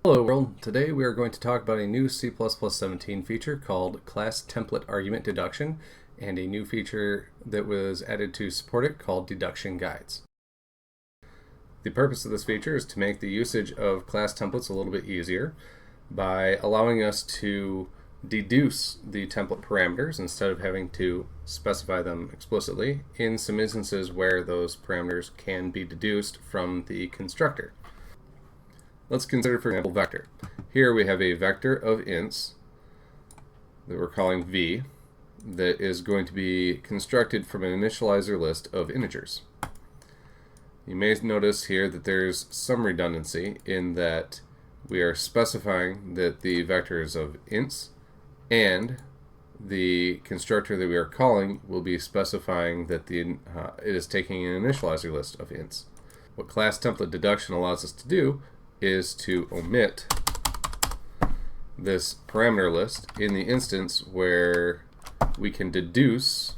Hello world, today we are going to talk about a new C++17 feature called Class Template Argument Deduction and a new feature that was added to support it called Deduction Guides. The purpose of this feature is to make the usage of class templates a little bit easier by allowing us to deduce the template parameters instead of having to specify them explicitly in some instances where those parameters can be deduced from the constructor. Let's consider, for example, vector. Here we have a vector of ints that we're calling v that is going to be constructed from an initializer list of integers. You may notice here that there's some redundancy in that we are specifying that the vector is of ints, and the constructor that we are calling will be specifying that it is taking an initializer list of ints. What class template deduction allows us to do is to omit this parameter list in the instance where we can deduce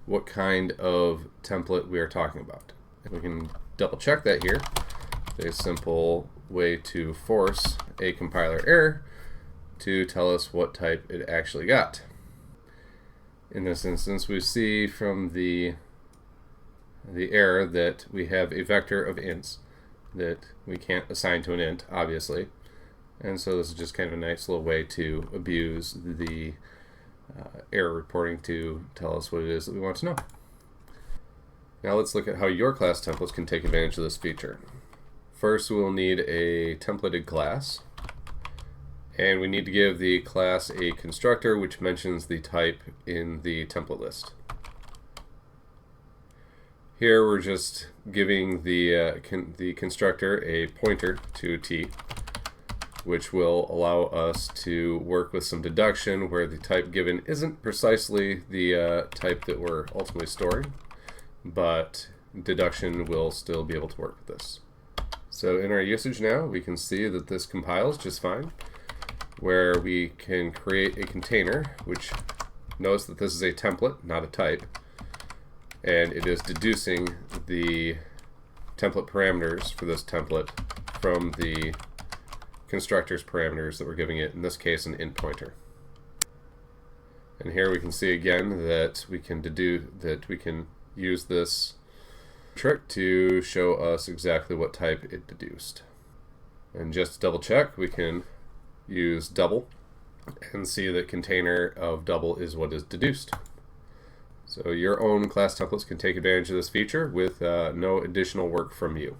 what kind of template we are talking about. And we can double check that here. A simple way to force a compiler error to tell us what type it actually got. In this instance, we see from the error that we have a vector of ints that we can't assign to an int, obviously. And so this is just kind of a nice little way to abuse the error reporting to tell us what it is that we want to know. Now let's look at how your class templates can take advantage of this feature. First, we will need a templated class, and we need to give the class a constructor which mentions the type in the template list. Here we're just giving the constructor a pointer to t, which will allow us to work with some deduction where the type given isn't precisely the type that we're ultimately storing, but deduction will still be able to work with this. So in our usage now, we can see that this compiles just fine, where we can create a container, which knows that this is a template, not a type, and it is deducing the template parameters for this template from the constructor's parameters that we're giving it, in this case an int pointer. And here we can see again that we can use this trick to show us exactly what type it deduced. And just to double check, we can use double and see that container of double is what is deduced. So your own class templates can take advantage of this feature with no additional work from you.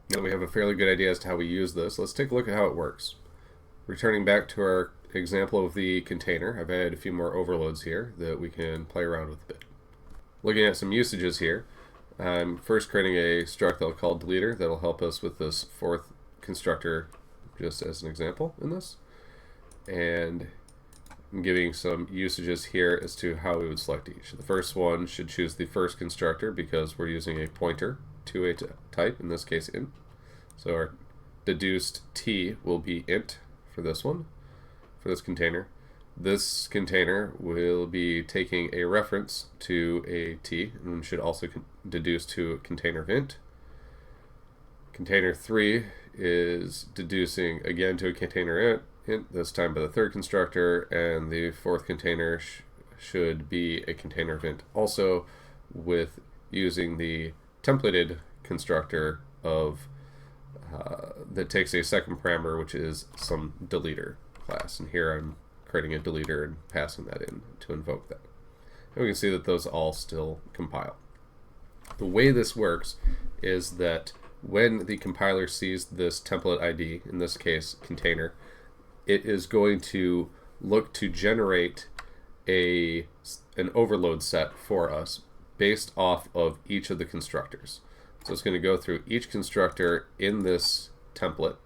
Now that we have a fairly good idea as to how we use this, let's take a look at how it works. Returning back to our example of the container, I've added a few more overloads here that we can play around with a bit. Looking at some usages here, I'm first creating a struct that I'll call deleter that'll help us with this fourth constructor, just as an example in this. And I'm giving some usages here as to how we would select each. The first one should choose the first constructor because we're using a pointer to a type, in this case int. So our deduced t will be int for this one, for this container. This container will be taking a reference to a t and should also deduce to a container of int. Container 3 is deducing again to a container int, this time by the third constructor, and the fourth container should be a container of int also, with using the templated constructor of that takes a second parameter, which is some deleter class. And here I'm creating a deleter and passing that in to invoke that. And we can see that those all still compile. The way this works is that when the compiler sees this template ID, in this case container, it is going to look to generate an overload set for us based off of each of the constructors. So it's going to go through each constructor in this template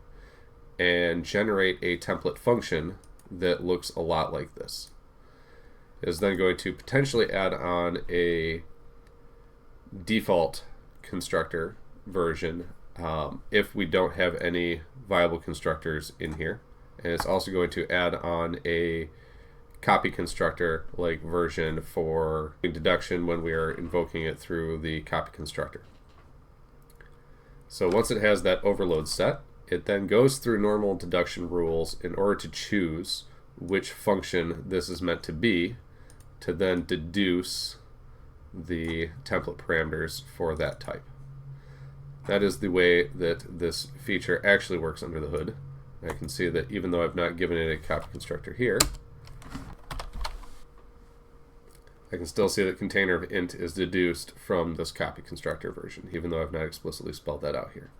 and generate a template function that looks a lot like this. It is then going to potentially add on a default constructor version if we don't have any viable constructors in here. And it's also going to add on a copy constructor like version for deduction when we are invoking it through the copy constructor. So once it has that overload set, it then goes through normal deduction rules in order to choose which function this is meant to be, to then deduce the template parameters for that type. That is the way that this feature actually works under the hood. I can see that even though I've not given it a copy constructor here, I can still see that container of int is deduced from this copy constructor version, even though I've not explicitly spelled that out here.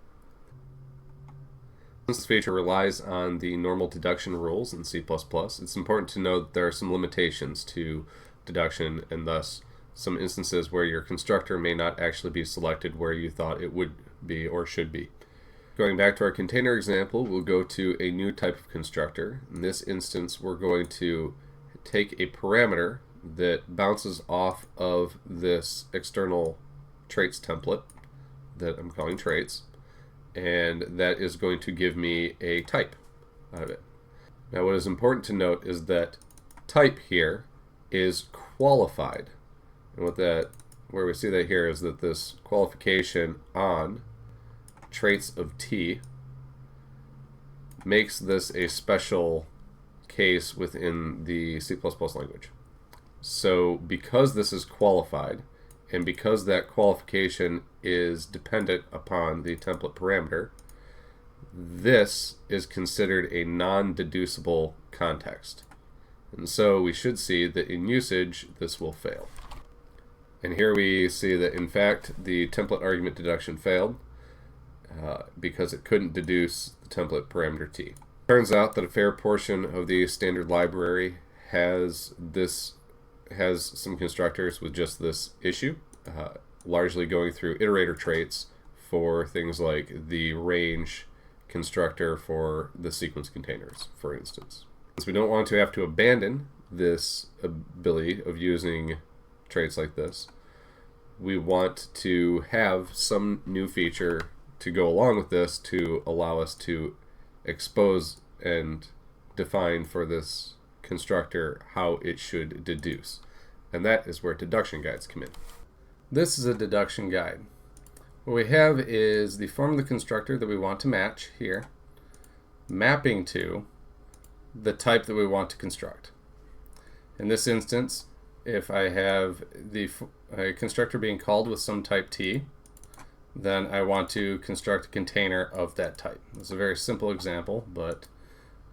Since this feature relies on the normal deduction rules in C++, it's important to note that there are some limitations to deduction, and thus some instances where your constructor may not actually be selected where you thought it would be or should be. Going back to our container example, we'll go to a new type of constructor. In this instance, we're going to take a parameter that bounces off of this external traits template that I'm calling traits, and that is going to give me a type out of it. Now, what is important to note is that type here is qualified, and where we see that here is that this qualification on traits of t makes this a special case within the C++ language. So because this is qualified, and because that qualification is dependent upon the template parameter, this is considered a non-deducible context. And so we should see that in usage, this will fail. And here we see that in fact the template argument deduction failed because it couldn't deduce the template parameter t. Turns out that a fair portion of the standard library has some constructors with just this issue, largely going through iterator traits for things like the range constructor for the sequence containers, for instance. Since we don't want to have to abandon this ability of using traits like this, we want to have some new feature to go along with this to allow us to expose and define for this constructor how it should deduce. And that is where deduction guides come in. This is a deduction guide. What we have is the form of the constructor that we want to match here, mapping to the type that we want to construct. In this instance, if I have a constructor being called with some type t, then I want to construct a container of that type. It's a very simple example, but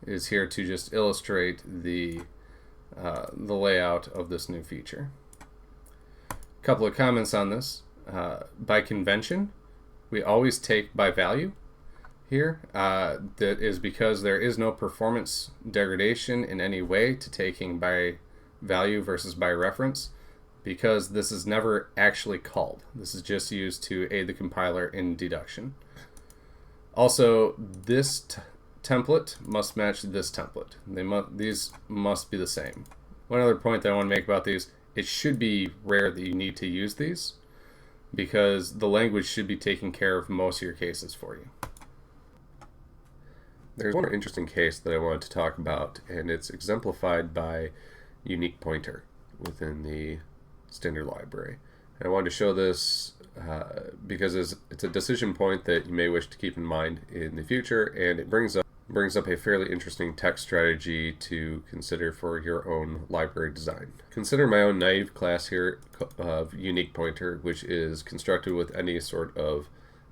is here to just illustrate the layout of this new feature. A couple of comments on this. By convention, we always take by value here. That is because there is no performance degradation in any way to taking by value versus by reference, because this is never actually called. This is just used to aid the compiler in deduction. Also, this template must match this template. These must be the same. One other point that I want to make about these, it should be rare that you need to use these, because the language should be taking care of most of your cases for you. There's one interesting case that I wanted to talk about, and it's exemplified by unique pointer within the standard library. And I wanted to show this because it's a decision point that you may wish to keep in mind in the future, and it brings up a fairly interesting text strategy to consider for your own library design. Consider my own naive class here of unique pointer, which is constructed with any sort of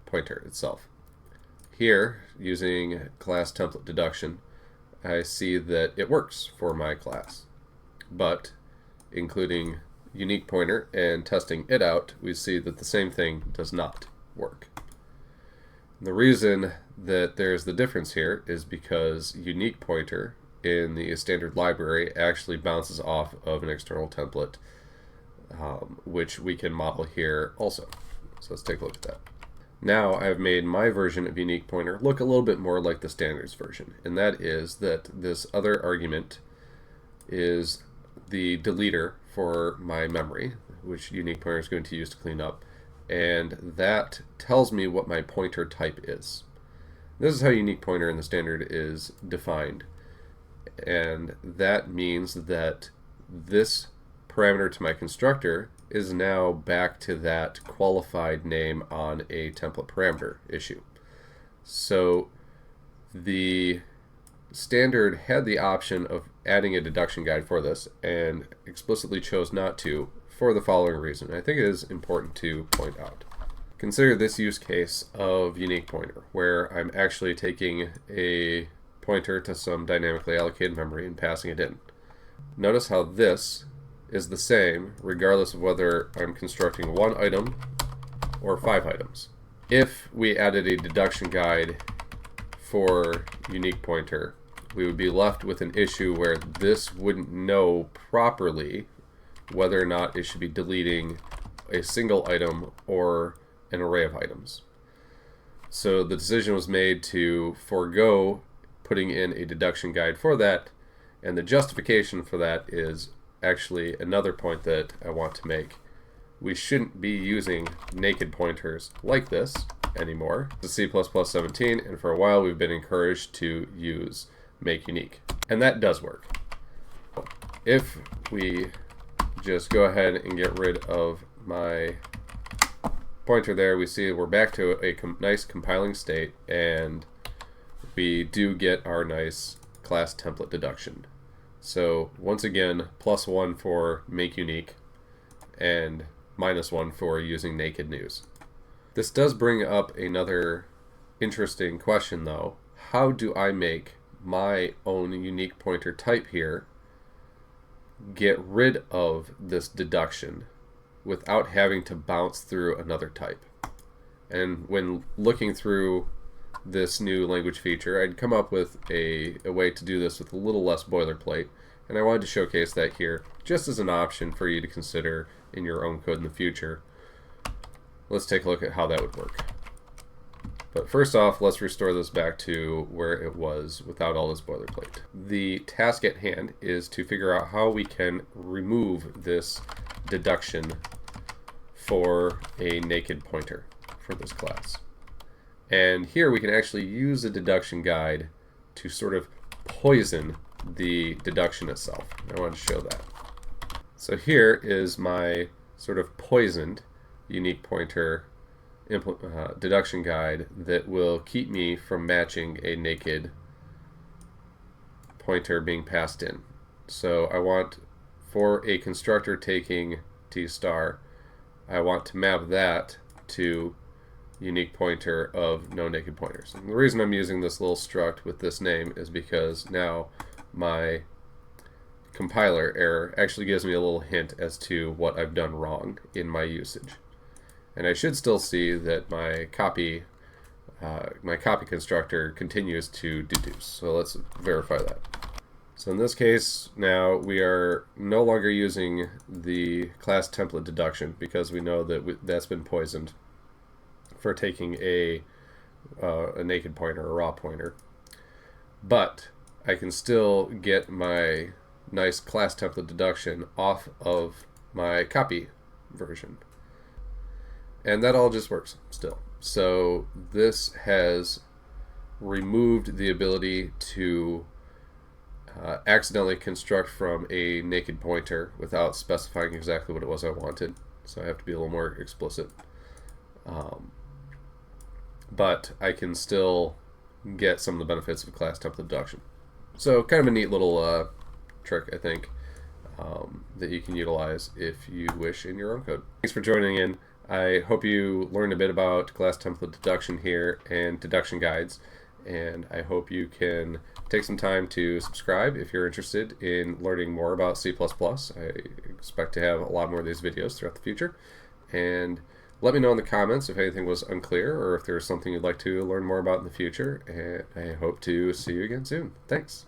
pointer itself. Here, using class template deduction, I see that it works for my class. But including unique pointer and testing it out, we see that the same thing does not work. The reason that there's the difference here is because unique pointer in the standard library actually bounces off of an external template, which we can model here also. So let's take a look at that. Now I've made my version of unique pointer look a little bit more like the standards version, and that is that this other argument is the deleter for my memory, which unique pointer is going to use to clean up, and that tells me what my pointer type is. This is how unique pointer in the standard is defined, and that means that this parameter to my constructor is now back to that qualified name on a template parameter issue. So The standard had the option of adding a deduction guide for this and explicitly chose not to for the following reason. I think it is important to point out. Consider this use case of unique pointer, where I'm actually taking a pointer to some dynamically allocated memory and passing it in. Notice how this is the same regardless of whether I'm constructing one item or 5 items. If we added a deduction guide for unique pointer, we would be left with an issue where this wouldn't know properly whether or not it should be deleting a single item or an array of items. So the decision was made to forego putting in a deduction guide for that, and the justification for that is actually another point that I want to make. We shouldn't be using naked pointers like this anymore. It's C++ 17, and for a while we've been encouraged to use make unique, and that does work. If we just go ahead and get rid of my pointer there, we see we're back to a nice compiling state, and we do get our nice class template deduction. So once again, +1 for make unique and -1 for using naked news. This does bring up another interesting question though. How do I make my own unique pointer type here get rid of this deduction without having to bounce through another type? And when looking through this new language feature, I'd come up with a way to do this with a little less boilerplate, and I wanted to showcase that here just as an option for you to consider in your own code in the future. Let's take a look at how that would work. But first off, let's restore this back to where it was without all this boilerplate. The task at hand is to figure out how we can remove this deduction for a naked pointer for this class. And here we can actually use a deduction guide to sort of poison the deduction itself. I want to show that. So here is my sort of poisoned unique pointer deduction guide that will keep me from matching a naked pointer being passed in. So I want, for a constructor taking t star, I want to map that to unique pointer of no naked pointers. And the reason I'm using this little struct with this name is because now my compiler error actually gives me a little hint as to what I've done wrong in my usage. And I should still see that my copy constructor continues to deduce. So let's verify that. So in this case, now we are no longer using the class template deduction because we know that that's been poisoned for taking a naked pointer, a raw pointer. But I can still get my nice class template deduction off of my copy version. And that all just works still. So this has removed the ability to accidentally construct from a naked pointer without specifying exactly what it was I wanted. So I have to be a little more explicit. But I can still get some of the benefits of class template deduction. So kind of a neat little trick, I think, that you can utilize if you wish in your own code. Thanks for joining in. I hope you learned a bit about class template deduction here and deduction guides, and I hope you can take some time to subscribe if you're interested in learning more about C++. I expect to have a lot more of these videos throughout the future, and let me know in the comments if anything was unclear or if there's something you'd like to learn more about in the future, and I hope to see you again soon. Thanks.